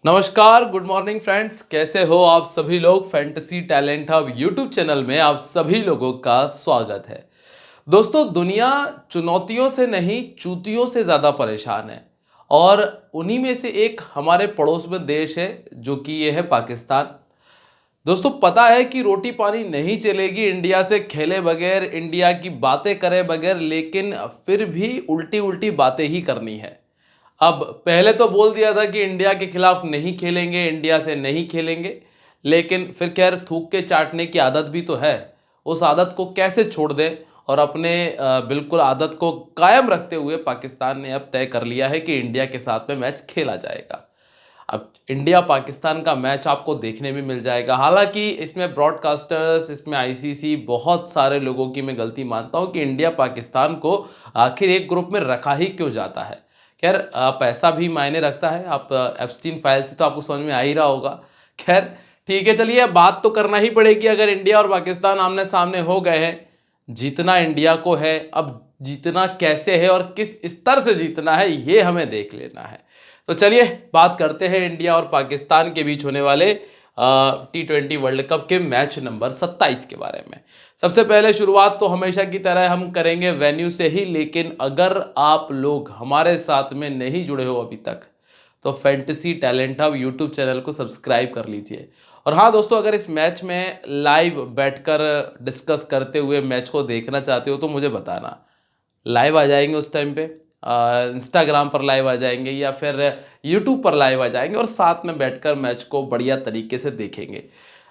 नमस्कार, good morning friends. कैसे हो आप सभी लोग। Fantasy talent hub YouTube channel में आप सभी लोगों का स्वागत है। दोस्तों, दुनिया चुनौतियों से नहीं चूतियों से ज़्यादा परेशान है और उन्हीं में से एक हमारे पड़ोस में देश है जो कि ये है पाकिस्तान। दोस्तों, पता है कि रोटी पानी नहीं चलेगी इंडिया से खेले बगैर, इंडिया की बातें करे बगैर, लेकिन फिर भी उल्टी उल्टी बातें ही करनी है। अब पहले तो बोल दिया था कि इंडिया के खिलाफ नहीं खेलेंगे, इंडिया से नहीं खेलेंगे, लेकिन फिर खैर थूक के चाटने की आदत भी तो है। उस आदत को कैसे छोड़ दें और अपने बिल्कुल आदत को कायम रखते हुए पाकिस्तान ने अब तय कर लिया है कि इंडिया के साथ में मैच खेला जाएगा। अब इंडिया पाकिस्तान का मैच आपको देखने भी मिल जाएगा। हालांकि इसमें ब्रॉडकास्टर्स, इसमें आईसीसी, बहुत सारे लोगों की मैं गलती मानता हूं कि इंडिया पाकिस्तान को आखिर एक ग्रुप में रखा ही क्यों जाता है। खैर, पैसा भी मायने रखता है। आप एप्स्टीन फाइल से तो आपको समझ में आ ही रहा होगा। खैर, ठीक है, चलिए बात तो करना ही पड़ेगी। अगर इंडिया और पाकिस्तान आमने सामने हो गए हैं, जीतना इंडिया को है। अब जीतना कैसे है और किस स्तर से जीतना है, ये हमें देख लेना है। तो चलिए बात करते हैं इंडिया और पाकिस्तान के बीच होने वाले T20 वर्ल्ड कप के मैच नंबर 27 के बारे में। सबसे पहले शुरुआत तो हमेशा की तरह हम करेंगे वेन्यू से ही, लेकिन अगर आप लोग हमारे साथ में नहीं जुड़े हो अभी तक तो fantasy talent hub YouTube channel को सब्सक्राइब कर लीजिए। और हाँ दोस्तों, अगर इस मैच में लाइव बैठकर डिस्कस करते हुए मैच को देखना चाहते हो तो मुझे बताना। लाइव आ जाएंगे उस टाइम पे, इंस्टाग्राम पर लाइव आ जाएंगे या फिर यूट्यूब पर लाइव आ जाएंगे और साथ में बैठकर मैच को बढ़िया तरीके से देखेंगे।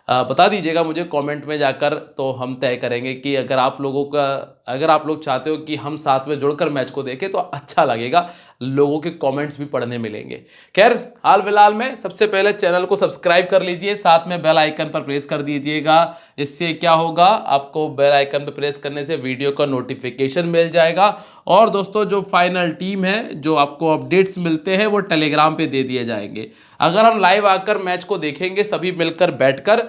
बता दीजिएगा मुझे कमेंट में जाकर, तो हम तय करेंगे कि अगर आप लोग चाहते हो कि हम साथ में जुड़कर मैच को देखें तो अच्छा लगेगा। लोगों के कमेंट्स भी पढ़ने मिलेंगे। खैर, हाल फिलहाल में सबसे पहले चैनल को सब्सक्राइब कर लीजिए, साथ में बेल आइकन पर प्रेस कर दीजिएगा। इससे क्या होगा, आपको बेल आइकन पर प्रेस करने से वीडियो का नोटिफिकेशन मिल जाएगा। और दोस्तों, जो फाइनल टीम है, जो आपको अपडेट्स मिलते हैं, वो टेलीग्राम पे दे दिए जाएंगे। अगर हम लाइव आकर मैच को देखेंगे सभी मिलकर बैठकर,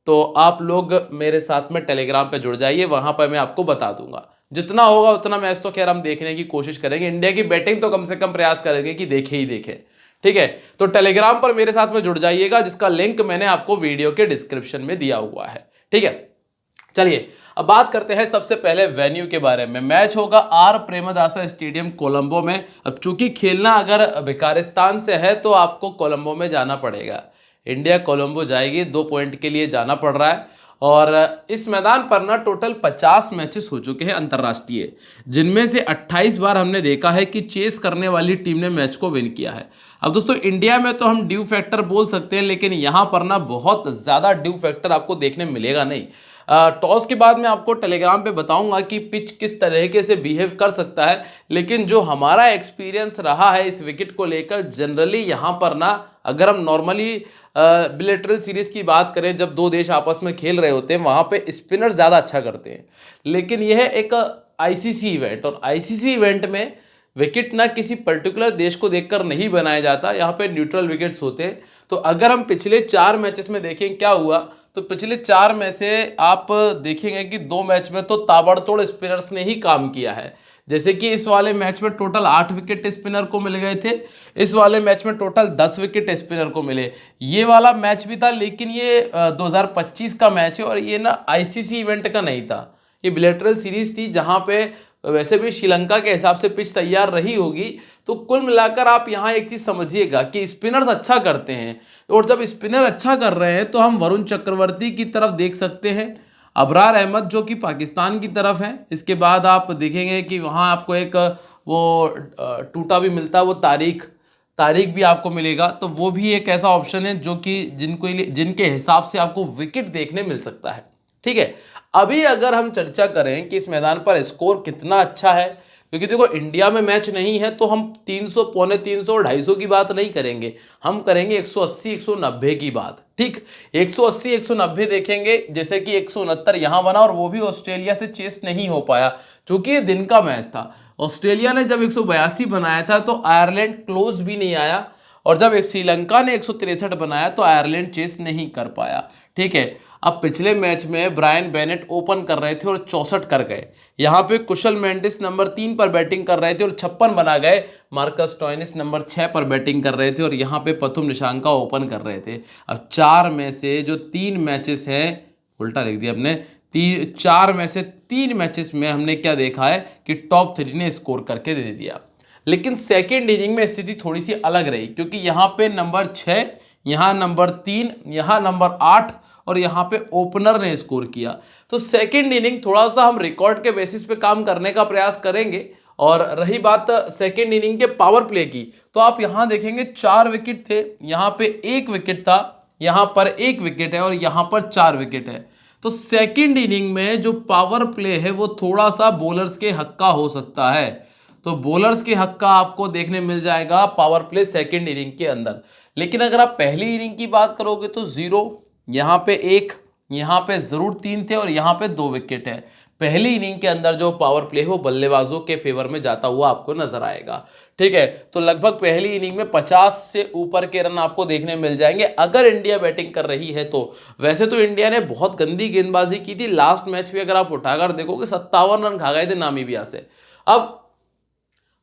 तो आप लोग मेरे साथ में टेलीग्राम पे जुड़ जाइए, वहां पर मैं आपको बता दूंगा। जितना होगा उतना मैच तो खैर हम देखने की कोशिश करेंगे। इंडिया की बैटिंग तो कम से कम प्रयास करेंगे कि देखे ही देखे। ठीक है, तो टेलीग्राम पर मेरे साथ में जुड़ जाइएगा, जिसका लिंक मैंने आपको वीडियो के डिस्क्रिप्शन में दिया हुआ है। ठीक है, चलिए अब बात करते हैं सबसे पहले वेन्यू के बारे में। मैच होगा आर प्रेमदासा स्टेडियम कोलंबो में। अब चूंकि खेलना अगर भिकारिस्तान से है तो आपको कोलंबो में जाना पड़ेगा। इंडिया कोलंबो जाएगी, 2 पॉइंट के लिए जाना पड़ रहा है। और इस मैदान पर ना टोटल 50 मैचेस हो चुके हैं अंतर्राष्ट्रीय, जिनमें से 28 बार हमने देखा है कि चेस करने वाली टीम ने मैच को विन किया है। अब दोस्तों, इंडिया में तो हम ड्यू फैक्टर बोल सकते हैं, लेकिन यहां पर ना बहुत ज्यादा ड्यू फैक्टर आपको देखने मिलेगा नहीं। टॉस के बाद मैं आपको टेलीग्राम पे बताऊंगा कि पिच किस तरीके से बिहेव कर सकता है, लेकिन जो हमारा एक्सपीरियंस रहा है इस विकेट को लेकर, जनरली यहाँ पर ना, अगर हम नॉर्मली बिलेटरल सीरीज की बात करें, जब दो देश आपस में खेल रहे होते हैं वहाँ पे स्पिनर ज़्यादा अच्छा करते हैं। लेकिन यह एक आईसीसी इवेंट, और आईसीसी इवेंट में विकेट ना किसी पर्टिकुलर देश को देखकर नहीं बनाया जाता, यहाँ पे न्यूट्रल विकेट्स होते हैं। तो अगर हम पिछले 4 मैचेस में देखें क्या हुआ, तो पिछले 4 में से आप देखेंगे कि 2 मैच में तो ताबड़तोड़ स्पिनर्स ने ही काम किया है। जैसे कि इस वाले मैच में टोटल 8 विकेट स्पिनर को मिल गए थे, इस वाले मैच में टोटल 10 विकेट स्पिनर को मिले। ये वाला मैच भी था, लेकिन ये 2025 का मैच है और ये ना आईसीसी इवेंट का नहीं था, ये बिलेटरल सीरीज थी, जहां पे वैसे भी श्रीलंका के हिसाब से पिच तैयार रही होगी। तो कुल मिलाकर आप यहाँ एक चीज समझिएगा कि स्पिनर्स अच्छा करते हैं, और जब स्पिनर अच्छा कर रहे हैं तो हम वरुण चक्रवर्ती की तरफ देख सकते हैं, अबरार अहमद जो कि पाकिस्तान की तरफ है। इसके बाद आप देखेंगे कि वहाँ आपको एक वो टूटा भी मिलता है, वो तारीख तारीख भी आपको मिलेगा। तो वो भी एक ऐसा ऑप्शन है जो कि जिनके हिसाब से आपको विकेट देखने मिल सकता है। ठीक है, अभी अगर हम चर्चा करें कि इस मैदान पर स्कोर कितना अच्छा है, क्योंकि देखो इंडिया में मैच नहीं है, तो हम 300, पौने 300 और 250 की बात नहीं करेंगे, हम करेंगे 180 190 की बात। ठीक, 180 190 देखेंगे। जैसे कि 169 यहां बना, और वो भी ऑस्ट्रेलिया से चेस नहीं हो पाया क्योंकि ये दिन का मैच था। ऑस्ट्रेलिया ने जब 182 बनाया था तो आयरलैंड क्लोज भी नहीं आया, और जब श्रीलंका ने 163 बनाया तो आयरलैंड चेस नहीं कर पाया। ठीक है, अब पिछले मैच में ब्रायन बेनेट ओपन कर रहे थे और 64 कर गए। यहाँ पे कुशल मेंडिस नंबर 3 पर बैटिंग कर रहे थे और 56 बना गए। मार्कस स्टोइनिस नंबर 6 पर बैटिंग कर रहे थे और यहाँ पे पथुम निशंका ओपन कर रहे थे। अब 4 में से जो 3 मैचेस हैं, उल्टा लिख दिया हमने, 4 में से 3 मैचेस में हमने क्या देखा है कि टॉप 3 ने स्कोर करके दे दिया। लेकिन सेकेंड इनिंग में स्थिति थोड़ी सी अलग रही, क्योंकि यहाँ पे नंबर 6, यहाँ नंबर 3, यहाँ नंबर 8 और यहाँ पे ओपनर ने स्कोर किया। तो सेकेंड इनिंग थोड़ा सा हम रिकॉर्ड के बेसिस पे काम करने का प्रयास करेंगे। और रही बात सेकेंड इनिंग के पावर प्ले की, तो आप यहाँ देखेंगे 4 विकेट थे, यहाँ पे 1 विकेट था, यहाँ पर 1 विकेट है और यहाँ पर 4 विकेट है। तो सेकेंड इनिंग में जो पावर प्ले है वो थोड़ा सा बॉलर्स के हक का हो सकता है। तो बॉलर्स के हक का आपको देखने मिल जाएगा पावर प्ले सेकेंड इनिंग के अंदर। लेकिन अगर आप पहली इनिंग की बात करोगे तो 0, यहाँ पे 1, यहाँ पे जरूर 3 थे और यहाँ पे 2 विकेट है। पहली इनिंग के अंदर जो पावर प्ले है वो बल्लेबाजों के फेवर में जाता हुआ आपको नजर आएगा। ठीक है, तो लगभग पहली इनिंग में 50 से ऊपर के रन आपको देखने मिल जाएंगे अगर इंडिया बैटिंग कर रही है तो। वैसे तो इंडिया ने बहुत गंदी गेंदबाजी की थी लास्ट मैच में, अगर आप उठाकर देखोगे 57 रन खा गए थे नामीबिया से। अब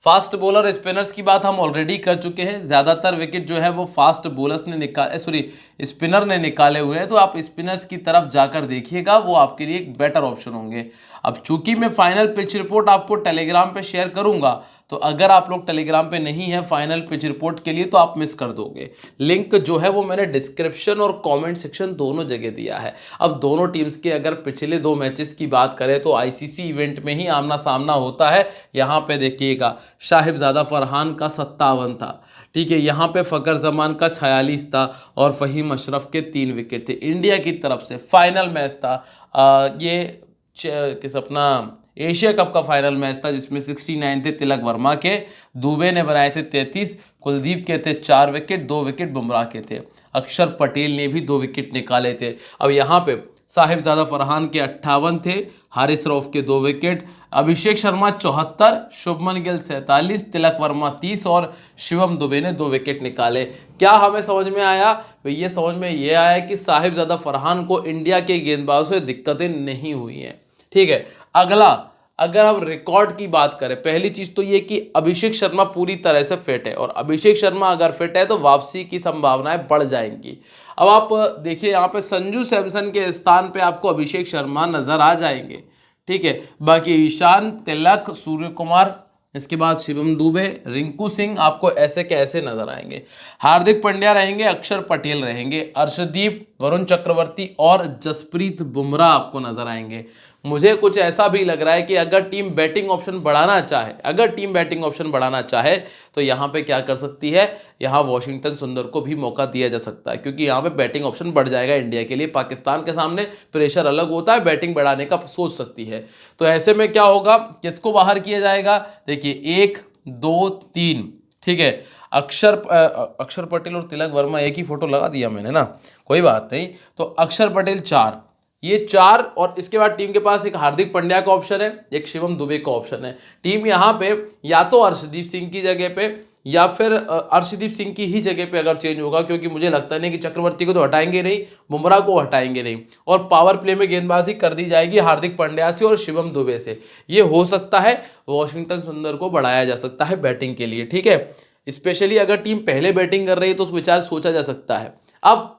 फास्ट बॉलर स्पिनर्स की बात हम ऑलरेडी कर चुके हैं। ज्यादातर विकेट जो है वो फास्ट बॉलर्स ने निकाले, सॉरी स्पिनर ने निकाले हुए हैं। तो आप स्पिनर्स की तरफ जाकर देखिएगा, वो आपके लिए एक बेटर ऑप्शन होंगे। अब चूंकि मैं फाइनल पिच रिपोर्ट आपको टेलीग्राम पे शेयर करूंगा, तो अगर आप लोग टेलीग्राम पे नहीं है फाइनल पिच रिपोर्ट के लिए तो आप मिस कर दोगे। लिंक जो है वो मैंने डिस्क्रिप्शन और कमेंट सेक्शन दोनों जगह दिया है। अब दोनों टीम्स के अगर पिछले 2 मैचेस की बात करें तो आईसीसी इवेंट में ही आमना सामना होता है। यहाँ पे देखिएगा साहिबजादा फरहान का 57 था, ठीक है, यहाँ पे फ़खर जमान का 46 था और फ़हीम अशरफ के 3 विकेट थे। इंडिया की तरफ से फाइनल मैच था ये किस अपना एशिया कप का फाइनल मैच था, जिसमें 69 थे तिलक वर्मा के, दुबे ने बनाए थे 33, कुलदीप के थे 4 विकेट, 2 विकेट बुमराह के थे, अक्षर पटेल ने भी 2 विकेट निकाले थे। अब यहाँ पे साहिबजादा फरहान के 58 थे, हारिस रऊफ के 2 विकेट, अभिषेक शर्मा 74, शुभमन गिल 47, तिलक वर्मा 30 और शिवम दुबे ने 2 विकेट निकाले। क्या हमें समझ में आया? तो ये समझ में ये आया कि साहिबजादा फरहान को इंडिया के गेंदबाजों से दिक्कतें नहीं हुई हैं। ठीक है, अगला अगर हम रिकॉर्ड की बात करें, पहली चीज तो ये कि अभिषेक शर्मा पूरी तरह से फिट है और अभिषेक शर्मा अगर फिट है तो वापसी की संभावनाएं बढ़ जाएंगी। अब आप देखिए यहाँ पे संजू सैमसन के स्थान पे आपको अभिषेक शर्मा नजर आ जाएंगे। ठीक है, बाकी ईशान, तिलक, सूर्य कुमार, इसके बाद शिवम दुबे, रिंकू सिंह आपको ऐसे के ऐसे नजर आएंगे। हार्दिक पांड्या रहेंगे, अक्षर पटेल रहेंगे, अर्शदीप, वरुण चक्रवर्ती और जसप्रीत बुमराह आपको नजर आएंगे। मुझे कुछ ऐसा भी लग रहा है कि अगर टीम बैटिंग ऑप्शन बढ़ाना चाहे तो यहाँ पे क्या कर सकती है, यहाँ वॉशिंगटन सुंदर को भी मौका दिया जा सकता है, क्योंकि यहाँ पे बैटिंग ऑप्शन बढ़ जाएगा इंडिया के लिए। पाकिस्तान के सामने प्रेशर अलग होता है, बैटिंग बढ़ाने का सोच सकती है। तो ऐसे में क्या होगा, किसको बाहर किया जाएगा? देखिए 1 2 3, ठीक है, अक्षर पटेल और तिलक वर्मा, एक ही फोटो लगा दिया मैंने ना, कोई बात नहीं। तो अक्षर पटेल 4, ये 4 और इसके बाद टीम के पास एक हार्दिक पांड्या का ऑप्शन है, एक शिवम दुबे का ऑप्शन है। टीम यहाँ पे या तो अर्शदीप सिंह की जगह पे या फिर अर्शदीप सिंह की ही जगह पे अगर चेंज होगा, क्योंकि मुझे लगता नहीं कि चक्रवर्ती को तो हटाएंगे नहीं, बुमराह को हटाएंगे नहीं, और पावर प्ले में गेंदबाजी कर दी जाएगी हार्दिक पांड्या से और शिवम दुबे से। ये हो सकता है, वॉशिंगटन सुंदर को बढ़ाया जा सकता है बैटिंग के लिए। ठीक है, स्पेशली अगर टीम पहले बैटिंग कर रही है तो उस विचार सोचा जा सकता है। अब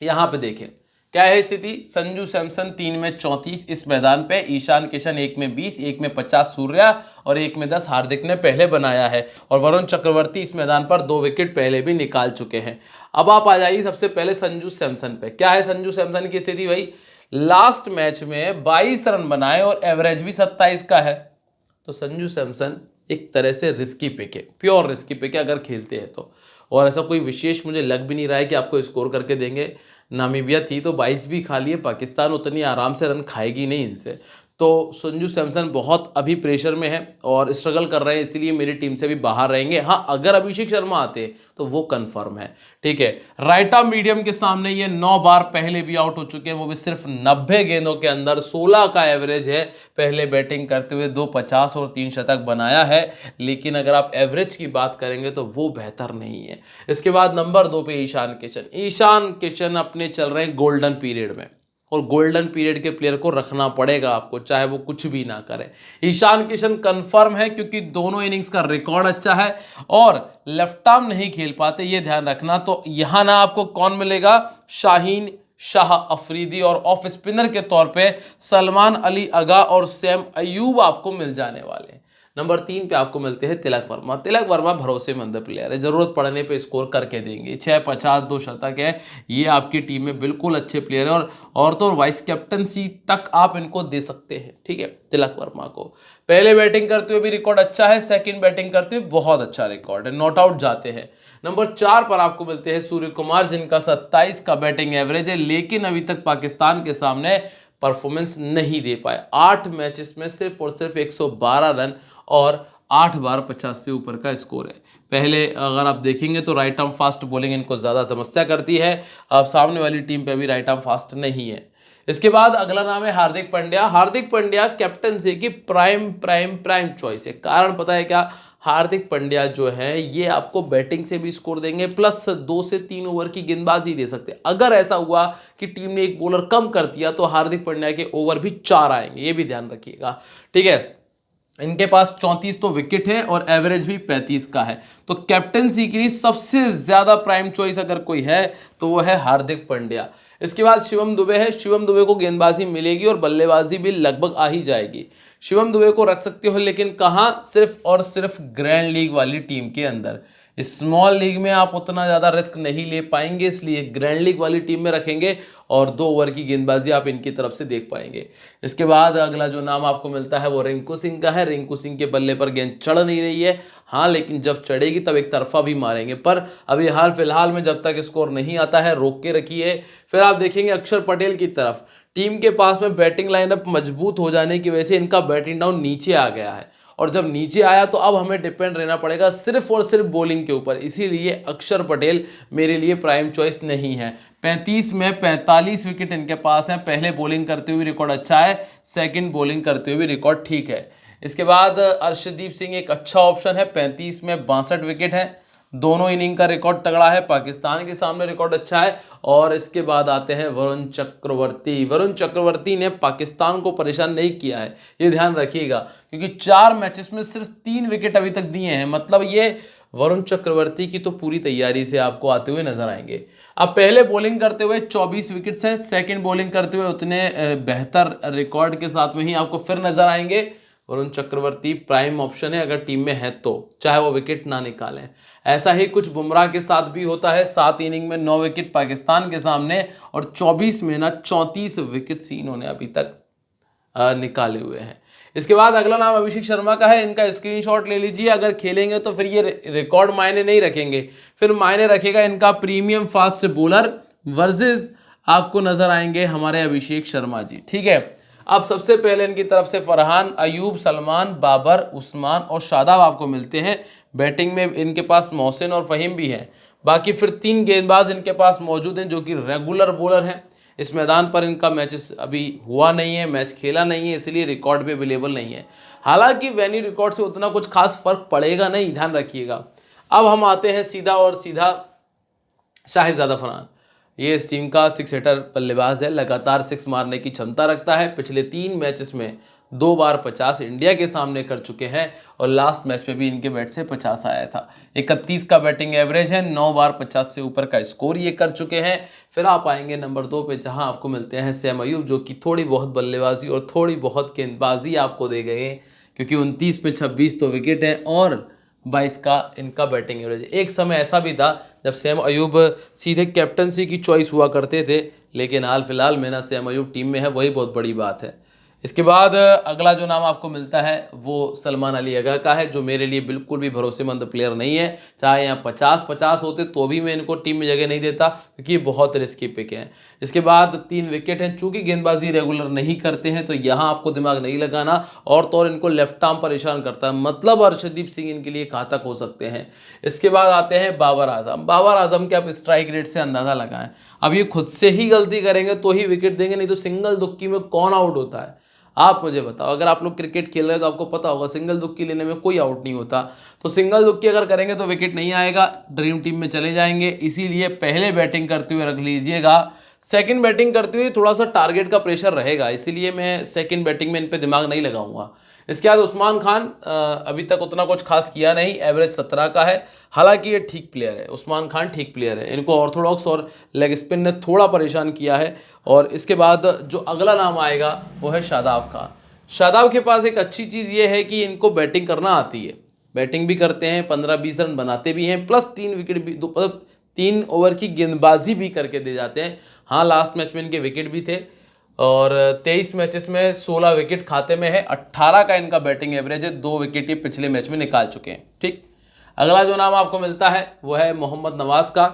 यहाँ पे देखें क्या है स्थिति, संजू सैमसन 3 में 34 इस मैदान पे, ईशान किशन 1 में 20, 1 में 50 सूर्या और 1 में 10 हार्दिक ने पहले बनाया है, और वरुण चक्रवर्ती इस मैदान पर 2 विकेट पहले भी निकाल चुके हैं। अब आप आ जाइए सबसे पहले संजू सैमसन पे। क्या है संजू सैमसन की स्थिति भाई, लास्ट मैच में 22 रन बनाए और एवरेज भी 27 का है। तो संजू सैमसन एक तरह से रिस्की पिक है, प्योर रिस्की पिक है अगर खेलते हैं तो, और ऐसा कोई विशेष मुझे लग भी नहीं रहा है कि आपको स्कोर करके देंगे। नामीबिया थी तो 22 भी खा लिए, पाकिस्तान उतनी आराम से रन खाएगी नहीं इनसे। तो संजू सैमसन बहुत अभी प्रेशर में है और स्ट्रगल कर रहे हैं, इसलिए मेरी टीम से भी बाहर रहेंगे। हाँ, अगर अभिषेक शर्मा आते तो वो कंफर्म है। ठीक है, राइट आर्म मीडियम के सामने ये 9 बार पहले भी आउट हो चुके हैं, वो भी सिर्फ 90 गेंदों के अंदर, 16 का एवरेज है। पहले बैटिंग करते हुए 2 50 और 3 शतक बनाया है, लेकिन अगर आप एवरेज की बात करेंगे तो वो बेहतर नहीं है। इसके बाद नंबर 2 पे ईशान किशन अपने चल रहे हैं गोल्डन पीरियड में। और गोल्डन पीरियड के प्लेयर को रखना पड़ेगा आपको, चाहे वो कुछ भी ना करे। ईशान किशन कंफर्म है क्योंकि दोनों इनिंग्स का रिकॉर्ड अच्छा है और लेफ्ट आर्म नहीं खेल पाते, ये ध्यान रखना। तो यहां ना आपको कौन मिलेगा, शाहीन शाह अफरीदी, और ऑफ स्पिनर के तौर पे सलमान अली अगा और सैम अयूब आपको मिल जाने वाले हैं। नंबर 3 पे आपको मिलते हैं तिलक वर्मा। तिलक वर्मा भरोसेमंद प्लेयर है, जरूरत पड़ने पे स्कोर करके देंगे। 6 50 2 शतक है, ये आपकी टीम में बिल्कुल अच्छे प्लेयर है और तो वाइस कैप्टनसी तक आप इनको दे सकते हैं, ठीक है। तिलक वर्मा को पहले बैटिंग करते हुए भी रिकॉर्ड अच्छा है, सेकंड बैटिंग करते हुए बहुत अच्छा रिकॉर्ड है, नॉट आउट जाते हैं। नंबर 4 पर आपको मिलते हैं सूर्य कुमार, जिनका 27 का बैटिंग एवरेज है, लेकिन अभी तक पाकिस्तान के सामने परफॉर्मेंस नहीं दे पाए। 8 मैचेस में सिर्फ और सिर्फ 112 रन और 8 बार 50 से ऊपर का स्कोर है। पहले अगर आप देखेंगे तो राइट आर्म फास्ट बॉलिंग इनको ज़्यादा समस्या करती है, अब सामने वाली टीम पे अभी राइट आर्म फास्ट नहीं है। इसके बाद अगला नाम है हार्दिक पांड्या। हार्दिक पांड्या कैप्टनसी की प्राइम प्राइम प्राइम चॉइस है। कारण पता है क्या, हार्दिक पांड्या जो है ये आपको बैटिंग से भी स्कोर देंगे, प्लस 2 से 3 ओवर की गेंदबाजी दे सकते हैं। अगर ऐसा हुआ कि टीम ने एक बॉलर कम कर दिया तो हार्दिक पांड्या के ओवर भी 4 आएंगे, ये भी ध्यान रखिएगा, ठीक है। इनके पास 34 तो विकेट है और एवरेज भी 35 का है। तो कैप्टनसी के लिए सबसे ज्यादा प्राइम चॉइस अगर कोई है तो वो है हार्दिक पांड्या। इसके बाद शिवम दुबे है। शिवम दुबे को गेंदबाजी मिलेगी और बल्लेबाजी भी लगभग आ ही जाएगी। शिवम दुबे को रख सकते हो, लेकिन कहाँ, सिर्फ और सिर्फ ग्रैंड लीग वाली टीम के अंदर। स्मॉल लीग में आप उतना ज़्यादा रिस्क नहीं ले पाएंगे, इसलिए ग्रैंड लीग वाली टीम में रखेंगे और 2 ओवर की गेंदबाजी आप इनकी तरफ से देख पाएंगे। इसके बाद अगला जो नाम आपको मिलता है वो रिंकू सिंह का है। रिंकू सिंह के बल्ले पर गेंद चढ़ नहीं रही है, हाँ, लेकिन जब चढ़ेगी तब एक तरफा भी मारेंगे, पर अभी हाल फिलहाल में जब तक स्कोर नहीं आता है रोक के रखिए। फिर आप देखेंगे अक्षर पटेल की तरफ। टीम के पास में बैटिंग लाइनअप मजबूत हो जाने की वजह से इनका बैटिंग डाउन नीचे आ गया है, और जब नीचे आया तो अब हमें डिपेंड रहना पड़ेगा सिर्फ और सिर्फ बॉलिंग के ऊपर, इसीलिए अक्षर पटेल मेरे लिए प्राइम चॉइस नहीं है। 35 में 45 विकेट इनके पास हैं। पहले बॉलिंग करते हुए रिकॉर्ड अच्छा है, सेकंड बॉलिंग करते हुए भी रिकॉर्ड ठीक है। इसके बाद अर्शदीप सिंह एक अच्छा ऑप्शन है। 35 में 62 विकेट है, दोनों इनिंग का रिकॉर्ड तगड़ा है, पाकिस्तान के सामने रिकॉर्ड अच्छा है। और इसके बाद आते हैं वरुण चक्रवर्ती। वरुण चक्रवर्ती ने पाकिस्तान को परेशान नहीं किया है, ये ध्यान रखिएगा, क्योंकि 4 मैचेस में सिर्फ 3 विकेट अभी तक दिए हैं। मतलब ये वरुण चक्रवर्ती की तो पूरी तैयारी से आपको आते हुए नजर आएंगे। अब पहले बॉलिंग करते हुए 24 विकेट्स हैं, सेकंड बॉलिंग करते हुए उतने बेहतर रिकॉर्ड के साथ में ही आपको फिर नजर आएंगे। वरुण चक्रवर्ती प्राइम ऑप्शन है अगर टीम में है तो, चाहे वो विकेट ना निकालें। ऐसा ही कुछ बुमराह के साथ भी होता है। 7 इनिंग में 9 विकेट पाकिस्तान के सामने और 24 में ना 34 विकेट इन्होंने अभी तक निकाले हुए हैं। इसके बाद अगला नाम अभिषेक शर्मा का है। इनका स्क्रीनशॉट ले लीजिए। अगर खेलेंगे तो फिर ये रिकॉर्ड मायने नहीं रखेंगे, फिर मायने रखेगा इनका प्रीमियम फास्ट बॉलर वर्सेस आपको नजर आएंगे हमारे अभिषेक शर्मा जी, ठीक है। अब सबसे पहले इनकी तरफ से फरहान, अयूब, सलमान, बाबर, उस्मान और शादाब आपको मिलते हैं। बैटिंग में इनके पास मोहसिन और फहीम भी हैं। बाकी फिर 3 गेंदबाज इनके पास मौजूद हैं जो कि रेगुलर बॉलर हैं। इस मैदान पर इनका मैचेस अभी हुआ नहीं है, मैच खेला नहीं है, इसलिए रिकॉर्ड भी अवेलेबल नहीं है। हालांकि वेन्यू रिकॉर्ड से उतना कुछ खास फर्क पड़ेगा नहीं, ध्यान रखिएगा। अब हम आते हैं सीधा और सीधा शाहिबजादा फरहान। ये इस टीम का 6 हिटर बल्लेबाज है, लगातार 6 मारने की क्षमता रखता है। पिछले 3 मैचेस में 2 बार 50 इंडिया के सामने कर चुके हैं और लास्ट मैच में भी इनके बैट से 50 आया था। 31 का बैटिंग एवरेज है, 9 बार 50 से ऊपर का स्कोर ये कर चुके हैं। फिर आप आएंगे नंबर 2 पे, जहां आपको मिलते हैं सैम अयूब, जो कि थोड़ी बहुत बल्लेबाजी और थोड़ी बहुत गेंदबाजी आपको दे गए हैं, क्योंकि 29 में 26 तो विकेट हैं और 22 का इनका बैटिंग एवरेज। एक समय ऐसा भी था जब सैम अयूब सीधे कैप्टनसी की चॉइस हुआ करते थे, लेकिन हाल फिलहाल में ना सैम अयूब टीम में है, वही बहुत बड़ी बात है। इसके बाद अगला जो नाम आपको मिलता है वो सलमान अली अगा का है, जो मेरे लिए बिल्कुल भी भरोसेमंद प्लेयर नहीं है। चाहे यहाँ 50-50 होते तो भी मैं इनको टीम में जगह नहीं देता, क्योंकि ये बहुत रिस्की पिक हैं। इसके बाद 3 विकेट हैं। चूंकि गेंदबाजी रेगुलर नहीं करते हैं तो यहाँ आपको दिमाग नहीं लगाना, और तो और इनको लेफ्ट आर्म परेशान करता है, मतलब अर्शदीप सिंह इनके लिए घातक हो सकते हैं। इसके बाद आते हैं बाबर आजम। बाबर आजम के आप स्ट्राइक रेट से अंदाजा लगाएं। अब ये खुद से ही गलती करेंगे तो ही विकेट देंगे, नहीं तो सिंगल दुक्की में कौन आउट होता है। आप मुझे बताओ, अगर आप लोग क्रिकेट खेल रहे हो तो आपको पता होगा सिंगल दुक्की लेने में कोई आउट नहीं होता, तो सिंगल दुक्की अगर करेंगे तो विकेट नहीं आएगा, ड्रीम टीम में चले जाएंगे। इसीलिए पहले बैटिंग करते हुए रख लीजिएगा। सेकंड बैटिंग करते हुए थोड़ा सा टारगेट का प्रेशर रहेगा, इसीलिए मैं सेकंड बैटिंग में इन पे दिमाग नहीं लगाऊंगा। इसके बाद उस्मान खान अभी तक उतना कुछ खास किया नहीं, एवरेज 17 का है। हालांकि ये ठीक प्लेयर है, उस्मान खान ठीक प्लेयर है, इनको ऑर्थोडॉक्स और लेग स्पिन ने थोड़ा परेशान किया है। और इसके बाद जो अगला नाम आएगा वो है शादाब खान। शादाब के पास एक अच्छी चीज़ ये है कि इनको बैटिंग करना आती है, बैटिंग भी करते हैं, 15-20 रन बनाते भी हैं, प्लस 3 विकेट भी, मतलब 3 ओवर की गेंदबाजी भी करके दे जाते हैं। हाँ, लास्ट मैच में इनके विकेट भी थे और 23 मैचेस में 16 विकेट खाते में है, 18 का इनका बैटिंग एवरेज है, 2 विकेट ये पिछले मैच में निकाल चुके हैं। ठीक, अगला जो नाम आपको मिलता है वो है मोहम्मद नवाज का।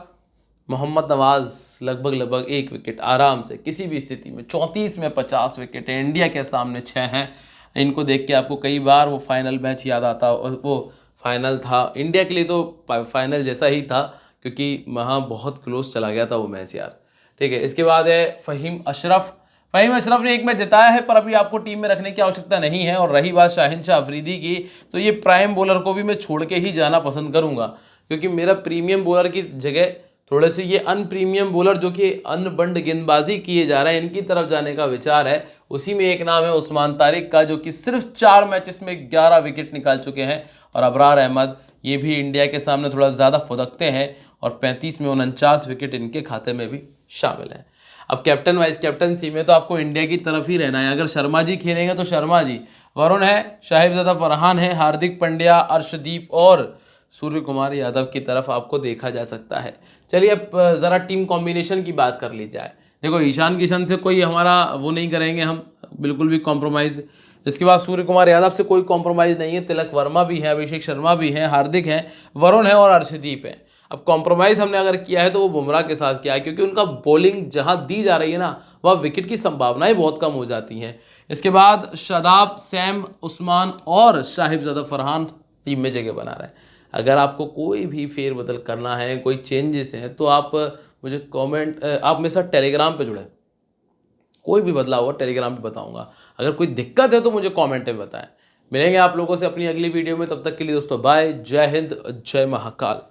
मोहम्मद नवाज लगभग 1 विकेट आराम से किसी भी स्थिति में, 34 में 50 विकेट है, इंडिया के सामने 6 हैं। इनको देख के आपको कई बार वो फाइनल मैच याद आता, और वो फाइनल था इंडिया के लिए तो फाइनल जैसा ही था, क्योंकि वहाँ बहुत क्लोज चला गया था वो मैच यार। ठीक है, इसके बाद है फ़हीम अशरफ। फ़हीम अशरफ ने एक मैच जिताया है, पर अभी आपको टीम में रखने की आवश्यकता नहीं है। और रही बात शाहिन शाह अफरीदी की, तो ये प्राइम बॉलर को भी मैं छोड़ के ही जाना पसंद करूंगा, क्योंकि मेरा प्रीमियम बॉलर की जगह थोड़े से ये अनप्रीमियम बॉलर जो कि अनबंड गेंदबाजी किए जा रहे हैं, इनकी तरफ जाने का विचार है। उसी में एक नाम है उस्मान तारिक का, जो कि सिर्फ 4 मैचेस में 11 विकेट निकाल चुके हैं। और अबरार अहमद, ये भी इंडिया के सामने थोड़ा ज़्यादा फुदकते हैं, और 35 में 49 विकेट इनके खाते में भी शामिल हैं। अब कैप्टन वाइस कैप्टनसी में तो आपको इंडिया की तरफ ही रहना है। अगर शर्मा जी खेलेंगे तो शर्मा जी, वरुण है, शाहिबजादा फरहान है, हार्दिक पांड्या, अर्शदीप और सूर्य कुमार यादव की तरफ आपको देखा जा सकता है। चलिए अब ज़रा टीम कॉम्बिनेशन की बात कर ली जाए। देखो, ईशान किशन से कोई हमारा वो नहीं करेंगे हम, बिल्कुल भी कॉम्प्रोमाइज़। इसके बाद सूर्य कुमार यादव से कोई कॉम्प्रोमाइज़ नहीं है, तिलक वर्मा भी है, अभिषेक शर्मा भी हैं, हार्दिक हैं, वरुण है और अर्शदीप है। अब कॉम्प्रोमाइज़ हमने अगर किया है तो वो बुमराह के साथ किया है, क्योंकि उनका बॉलिंग जहां दी जा रही है ना, वह विकेट की संभावनाएं बहुत कम हो जाती हैं। इसके बाद शादाब, सैम, उस्मान और साहिबजादा फरहान टीम में जगह बना रहे हैं। अगर आपको कोई भी फेरबदल करना है, कोई चेंजेस हैं, तो आप मुझे कमेंट, आप मेरे साथ टेलीग्राम पे जुड़े, कोई भी बदलाव हो टेलीग्राम पे बताऊंगा। अगर कोई दिक्कत है तो मुझे कमेंट में बताएं। मिलेंगे आप लोगों से अपनी अगली वीडियो में, तब तक के लिए दोस्तों बाय, जय हिंद, जय महाकाल।